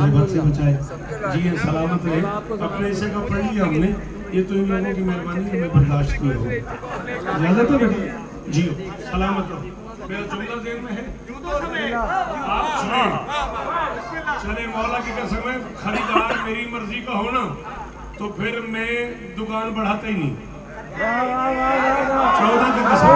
मुसीबत से बचाए, जी सलामत रहे। अपने से का पढ़ लिया हमने, ये तो इन लोगों की मेहरबानी है, हमें बर्दाश्त की हो। इजाजत है बेटा, जी सलामत रहो। मेरा जुमला जेल में है, आप सुने। चले मौला की कसम है, खरीदार मेरी मर्जी का होना तो फिर मैं दुकान बढ़ाता ही नहीं। 14 की कसम,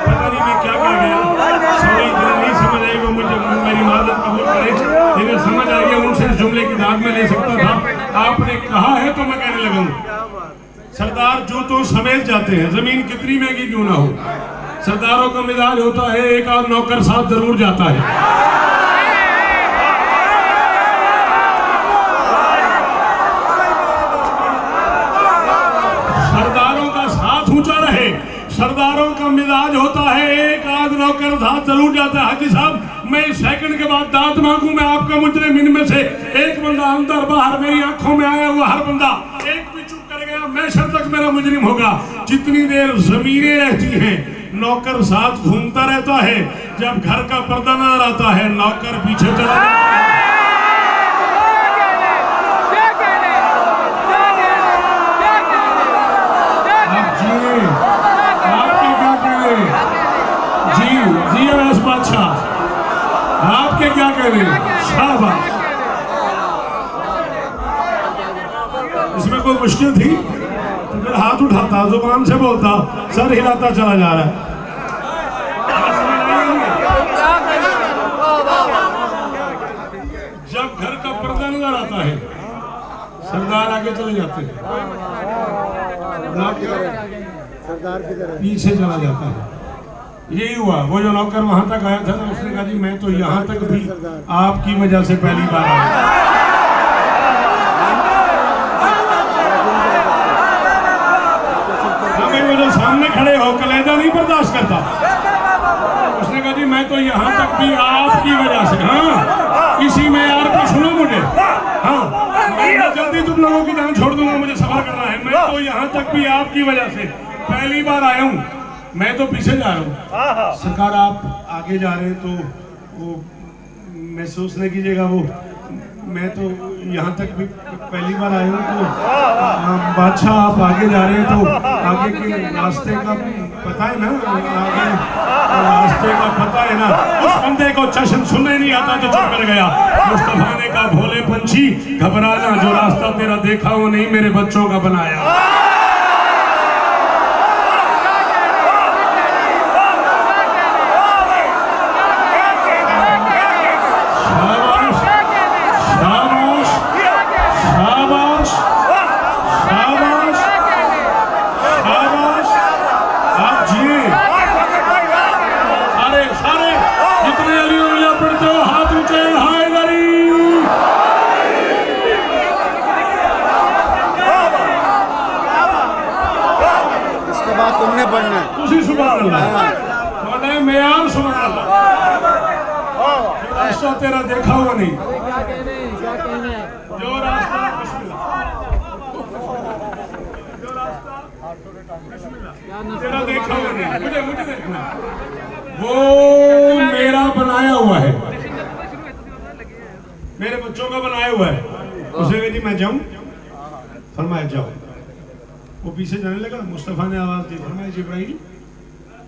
पता नहीं मैं क्या कह गया, सॉरी नहीं समझ आई, वो मुझे मेरी माजरत कबूल करे, लेकिन समझ आ गया उनसे इस जुमले की दाद में ले सकता था। आपने कहा है तो मैं कहने लगा हूँ, सरदार जो तो समेत जाते हैं, जमीन कितनी महंगी क्यों ना हो। सरदारों का मिजाज होता है, एक आध नौकर साथ जरूर जाता है। सरदारों का मिजाज होता है, एक आध नौकर साथ जरूर जाता है। हाजी साहब, मैं इस सेकंड के बाद दाद मांगू, मैं आपका मुजरिम इनमें से एक बंदा अंदर बाहर मेरी आंखों में आया हुआ हर बंदा एक भी चुप कर गया, मैशर तक मेरा मुजरिम होगा। जितनी देर जमीनें रहती हैं नौकर साथ घूमता रहता है, जब घर का पर्दा नजर आता है नौकर पीछे चला जाता है। जी अवैस बादशाह, आपके क्या कह रहे हैं? शाबाश। इसमें कोई मुश्किल थी तो फिर हाथ उठाता, जुबान से बोलता, सर हिलाता चला जा रहा है। जब घर का पर्दा नजर आता है सरदार आगे चले जाते हैं, सरदार की तरह पीछे चला जाता है। यही हुआ, वो जो नौकर वहां तक आया था ना, उसने कहा जी मैं तो यहाँ तक भी आपकी वजह से पहली बार आया। हमें वो जो सामने खड़े हो कलेजा नहीं बर्दाश्त करता, उसने कहा जी मैं तो यहाँ तक भी आपकी वजह से। हाँ, इसी में यार को सुनो मुझे, हाँ मैं जल्दी तुम लोगों की जान छोड़ दूंगा, मुझे सफर करना है। मैं तो यहाँ तक भी आपकी वजह से पहली बार आया हूँ, मैं तो पीछे जा रहा हूँ। सरकार आप आगे जा रहे हैं तो वो महसूस नहीं कीजिएगा, वो मैं तो यहाँ तक भी पहली बार आया हूँ। तो बादशाह आप आगे जा रहे हैं तो आगे के रास्ते का पता है ना, आगे रास्ते का पता है ना। उस बंदे को चश्म सुनने नहीं आता तो चुप कर गया। मुस्तफा ने कहा भोले पंछी घबराना, जो रास्ता तेरा देखा वो नहीं मेरे बच्चों का बनाया। तुमने पढ़ना है, तुसी सुभान अल्लाह, थोड़े मेयार सुभान अल्लाह। रास्ता तेरा देखा हुआ नहीं, जो रास्ता तेरा देखा हुआ नहीं, मुझे देखना, वो मेरा बनाया हुआ है, मेरे बच्चों का बनाया हुआ है। उसे कहा जी मैं जाऊं, फरमाया जाओ। वो पीछे जाने लगा, मुस्तफा ने आवाज दी, फरमाया जिब्राइल।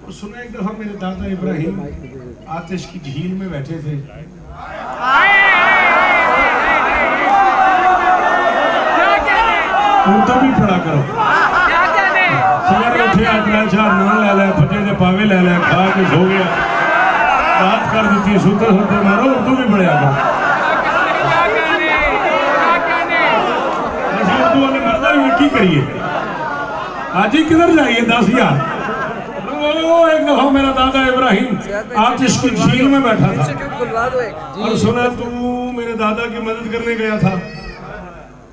और सुना एक दफा मेरे दादा इब्राहिम आतिश की झील में बैठे थे, तो भी पढ़ा करो, सवेरे उठे आतरा चार नान ले लिया, फटे के पावे ले लिया, खा के सो गया, रात कर दी, सुते सुते मारो, उर्दू भी पढ़िया करो। उर्दू वाले मरदा भी की करिए, आज ही किधर जाइए 10,000। एक दफा मेरा दादा इब्राहिम आतिश की झील में बैठा था और सुना तू मेरे दादा की मदद करने गया था,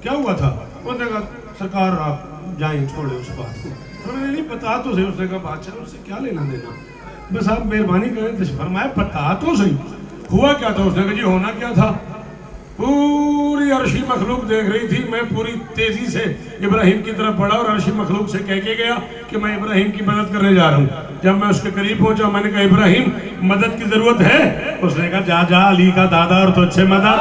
क्या हुआ था? उसने कहा सरकार आप जाएं, छोड़े उस बात को। उन्होंने नहीं बता तो सही, उसने कहा बादशाह उससे क्या लेना देना, बस आप मेहरबानी करें। फरमाया बता तो सही हुआ क्या था? उसने कहा जी होना क्या था, पूरी अर्शी मखलूक देख रही थी, मैं पूरी तेजी से इब्राहिम की तरफ बढ़ा और अर्शी मखलूक से कह के गया कि मैं इब्राहिम की मदद करने जा रहा हूँ। जब मैं उसके करीब पहुंचा, मैंने कहा इब्राहिम मदद की जरूरत है? उसने कहा जा जा, अली का दादा और तुझसे मदद।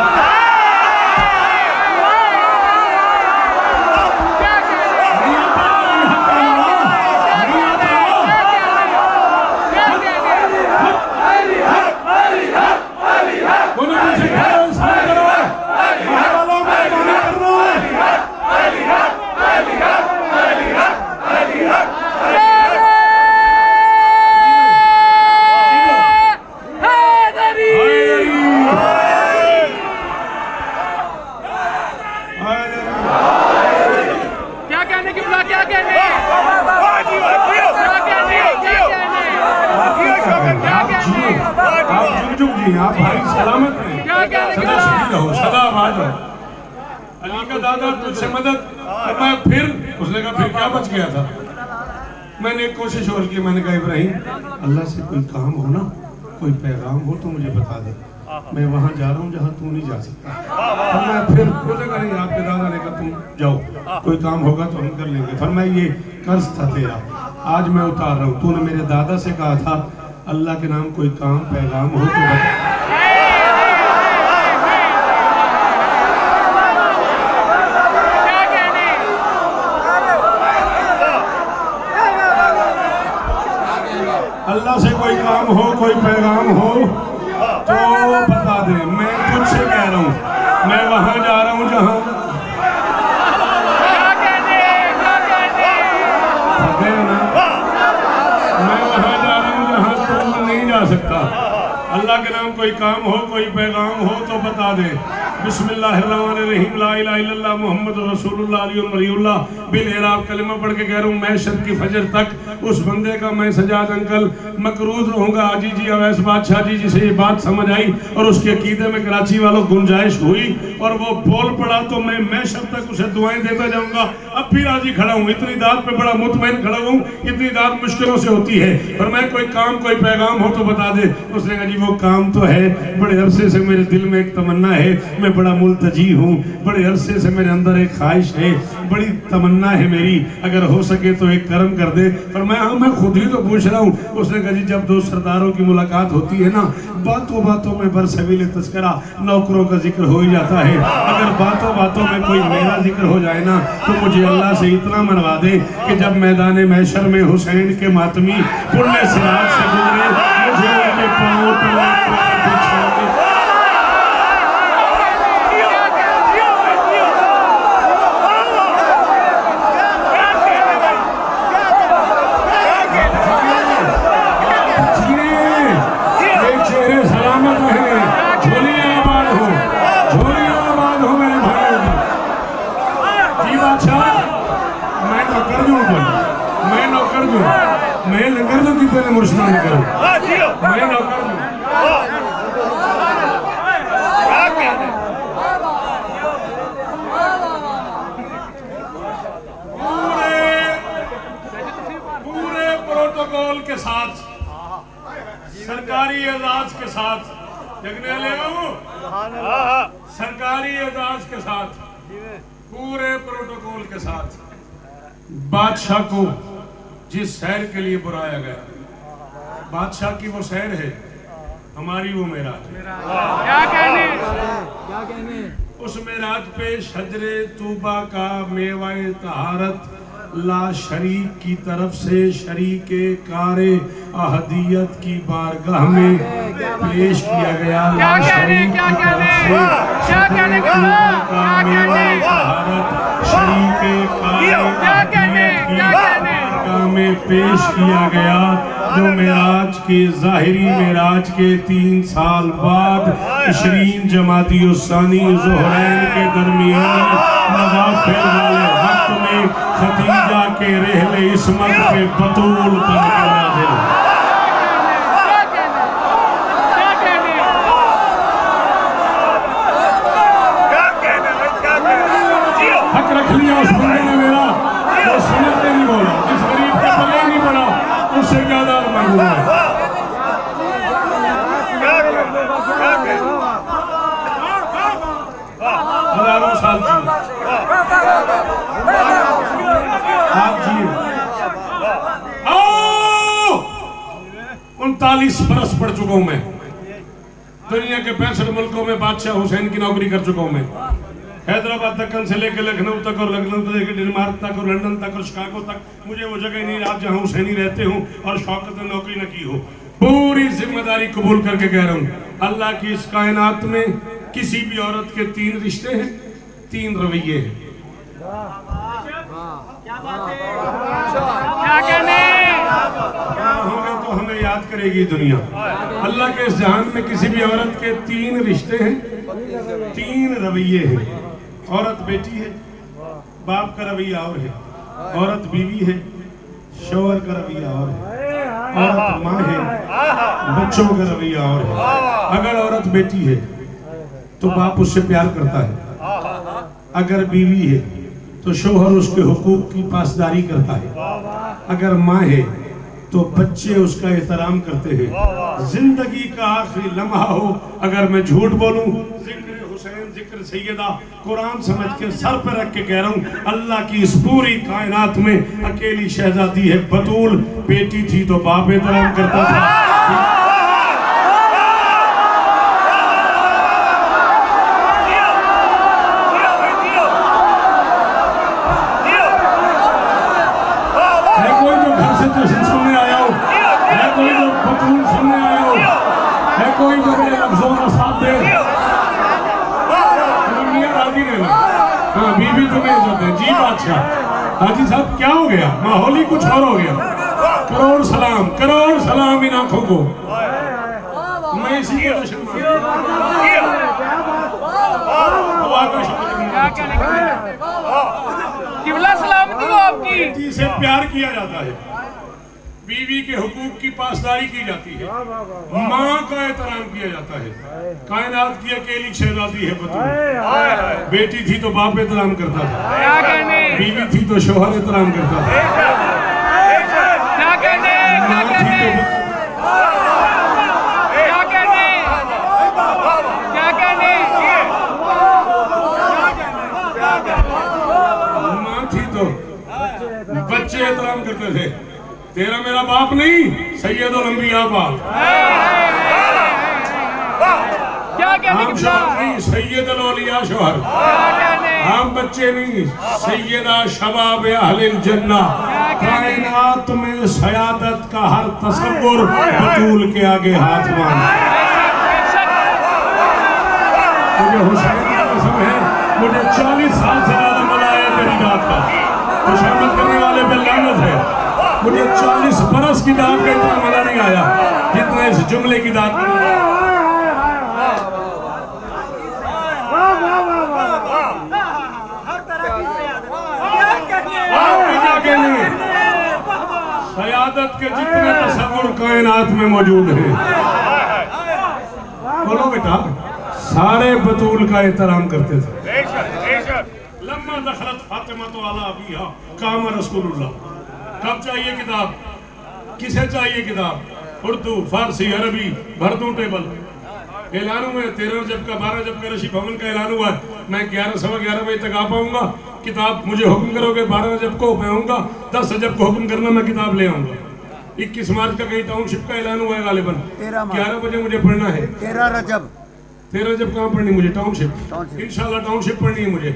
अली का दादा तुझसे मदद। तो मैं फिर, उसने कहा फिर क्या बच गया था? मैंने एक कोशिश और की, मैंने कहा इब्राहिम अल्लाह से कोई काम हो ना, कोई पैगाम हो तो मुझे बता दे, मैं वहां जा रहा हूँ जहाँ तू नहीं जा सकता। तो मैं फिर मुझे कहा नहीं, आपके दादा ने कहा तुम जाओ, कोई काम होगा तो हम कर लेंगे। फिर मैं ये कर्ज था तेरा, आज मैं उतार रहा हूँ। तूने मेरे दादा से कहा था अल्लाह के नाम कोई काम पैगाम हो तो बता। अल्लाह से कोई काम हो, कोई पैगाम हो तो बता दे। मैं तुझसे कह रहा हूँ, मैं वहां जा रहा हूँ जहां मैं वहां जा रहा हूँ जहां तू नहीं जा सकता। अल्लाह के नाम कोई काम हो, कोई पैगाम हो तो बता दे। बिस्मिल्लाहिर्रहमानिर्रहीम, ला इलाहा इल्लल्लाह मुहम्मद रसूलुल्लाह अलीयुल वलीयुल्लाह बिल इराब। कलिमा पढ़ के कह रहा हूँ, मैं शब की फजर तक उस बंदे का, मैं सजाद अंकल मकरूज रहूंगा। आजी जी अवैस बादशाह जी जिसे ये बात समझ आई और उसके अकीदे में कराची वालों गुंजाइश हुई और वो बोल पड़ा, तो मैं शब तक उसे दुआएं देता जाऊंगा। अब भी राजी खड़ा हूँ, इतनी दाद पे बड़ा मुतमईन खड़ा हूँ, इतनी दाद मुश्किलों से होती है। और मैं कोई काम, कोई पैगाम हो तो बता दे। उसने कहा जी वो काम तो है, बड़े अरसे से मेरे दिल में एक तमन्ना है, मैं बड़ा मुल्तजी हूँ, बड़े अरसे से मेरे अंदर एक ख्वाहिश है, बड़ी तमन्ना है मेरी, अगर हो सके तो एक कर्म कर दे। पर मैं खुद ही तो पूछ रहा हूँ। उसने कहा जी जब दो सरदारों की मुलाकात होती है ना, बातों बातों में बरसबील तस्करा नौकरों का जिक्र हो ही जाता है। अगर बातों बातों में कोई मेरा जिक्र हो जाए ना, तो मुझे अल्लाह से इतना मनवा दे कि जब मैदान महशर में हुसैन के मातमी पुण्य सिराज से गुजरे, मुझे उनके पांव तले मैं लंगर जो कितने मुर्शिद नहीं करूं, मैं नौकर हूं। पूरे प्रोटोकॉल के साथ, सरकारी एजाज के साथ, जगने ले सरकारी एजाज के साथ, पूरे प्रोटोकॉल के साथ बादशाह को जिस सैर के लिए बुलाया गया, बादशाह की वो सैर है, हमारी वो मेराज। क्या कहने उस मेराज पे शजरे तूबा का मेवाए तहारत ला शरीक की तरफ से शरीके कारे अहदियत की बारगाह में पेश किया गया। ला शरीक की तरफ से शजरे तूबा का मेवाए तहारत शरीके कारे अहदियत की बारगाह में पेश किया गया, जो मेराज के ज़ाहिरी मेराज के 3 साल बाद 20 जमाती उस्सानी ज़ुहरैन के दरमियान नवाफिल वाले वक्त में खदीजा के रहले इस्मत पे बतूल बन के नाज़िल। हक रख लिया उस बंदे ने मेरा, वो सुनते नहीं बोला, इस गरीब के पल्ले नहीं पड़ा, उससे ज्यादा मांगू है। हजारों साल आप जिए, 39 बरस पढ़ चुका हूं मैं, दुनिया के 65 मुल्कों में बादशाह हुसैन की नौकरी कर चुका हूं मैं। हैदराबाद दक्कन से लेकर लखनऊ तक और लखनऊ से लेकर डेनमार्क तक और लंदन तक और शिकागो तक, मुझे वो जगह नहीं रात जहां हुसैनी रहते हो और शौकत ने नौकरी न की हो। पूरी जिम्मेदारी कबूल करके कह रहा हूं, अल्लाह की इस कायनात में किसी भी औरत के 3 रिश्ते हैं, 3 रवैये हैं। क्या होगा तो हमें याद करेगी दुनिया। अल्लाह के इस जहान में किसी भी औरत के 3 रिश्ते हैं, 3 रवैये हैं। औरत बेटी है, बाप का रवैया और है, औरत बीवी है, शौहर का रवैया और है, औरत माँ है, बच्चों का रवैया और है। अगर औरत बेटी है तो बाप उससे प्यार करता है, अगर बीवी है तो शोहर उसके हुकूक की पासदारी करता है, अगर माँ है तो बच्चे उसका एहतराम करते हैं। जिंदगी का आखिरी लम्हा हो अगर मैं झूठ बोलूं, जिक्र हुसैन जिक्र सैयदा कुरान समझ के सर पर रख के कह रहा हूं, अल्लाह की इस पूरी कायनात में अकेली शहजादी है बतूल। बेटी थी तो बाप एहतराम करता था। कोई जो मेरे लफ्जों का साथ दे, मियां राजी ने ला। हाँ, बीवी तुम्हें इज्जत है जी बादशाह। हाजी साहब क्या हो गया, माहौल ही कुछ और हो गया। करोड़ सलाम इन आंखों को। मैं इसी के दर्शन आपकी से प्यार किया जाता है, बीवी के हुकूक की पासदारी की जाती है, माँ का एहतराम किया जाता है। कायनात की अकेली शहजादी है बतूल। बेटी थी तो बाप एहतराम करता था, बीवी थी तो शोहर एहतराम करता था। माँ थी तो बच्चे एहतराम करते थे। तेरा मेरा बाप नहीं, सैयदुल अंबिया बाप। हम शोहर नहीं, सैयदुल औलिया शोहर। हम बच्चे नहीं, सैयदा शबाब अहलिल जन्ना। कायनात में सयादत का हर तसव्वुर बतूल के आगे हाथ मांगा। मुझे हुसैन की कसम है, मुझे 40 साल से ज्यादा मजा आया तेरी दाद का। खुशामद करने वाले पे लानत है। मुझे 40 बरस की दाद का इतना मजा नहीं आया जितना इस जुमले की दाद का। सयादत के जितने तसव्वुर कायनात में मौजूद हैं, बोलो बेटा, सारे बतूल का एहतराम करते थे। लम्मा दखलत फातिमा तो अला अबीहा कामा रसूलुल्लाह। कब चाहिए किताब, किसे चाहिए किताब? उर्दू, फारसी, अरबी, भर दूं टेबल। ऐलान हुआ 13 रजब का, 12 रजब का ऋषि भवन का ऐलान हुआ है। मैं 11 सवा 11 बजे तक आ पाऊंगा। किताब मुझे हुक्म करोगे 12 रजब को मैं आऊंगा, 10 रजब को हुक्म करना मैं किताब ले आऊंगा। 21 मार्च का कहीं टाउनशिप का ऐलान हुआ है गालिबन, 11 बजे मुझे पढ़ना है। 13 रजब कहाँ पढ़नी मुझे? टाउनशिप। इंशाल्लाह टाउनशिप पढ़नी है मुझे।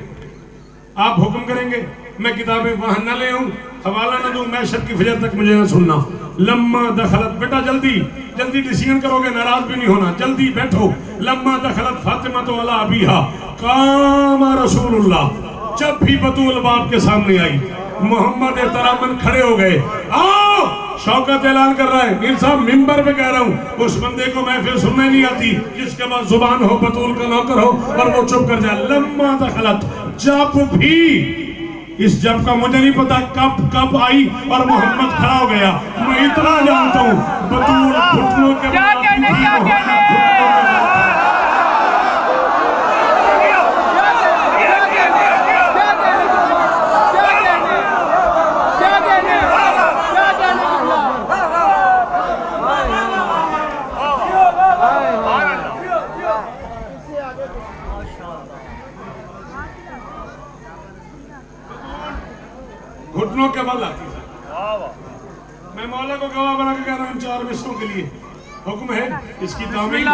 आप हुक्म करेंगे मैं किताबें वहां न ले आऊं, हवाला न दूं, मैं शब की फजर तक मुझे न सुनना। लम्मा दखलत, बेटा जल्दी डिसीजन करोगे, नाराज भी नहीं होना, जल्दी बैठो। लम्मा दखलत फातिमा तो अला अबीहा कामा रसूलुल्लाह। जब भी बतूल बाप के सामने आई, मोहम्मद एहतरामन खड़े हो गए। आओ, शौकत ऐलान कर रहा है, मीर साहब मिंबर पे कह रहा हूँ, उस बंदे को महफिल सुनने नहीं आती जिसके पास जुबान हो, बतूल का नौकर हो और वो चुप कर जाए। लम्मा दखलत, जब भी, इस जब का मुझे नहीं पता कब आई और मोहम्मद खड़ा हो गया। मैं इतना जानता हूँ, बतूल घुटनों के घुटनों के बल आती है। मैं मौला को गवाह बना के कह रहा हूं, इन 4 मिसरों के लिए हुक्म है, इसकी तामील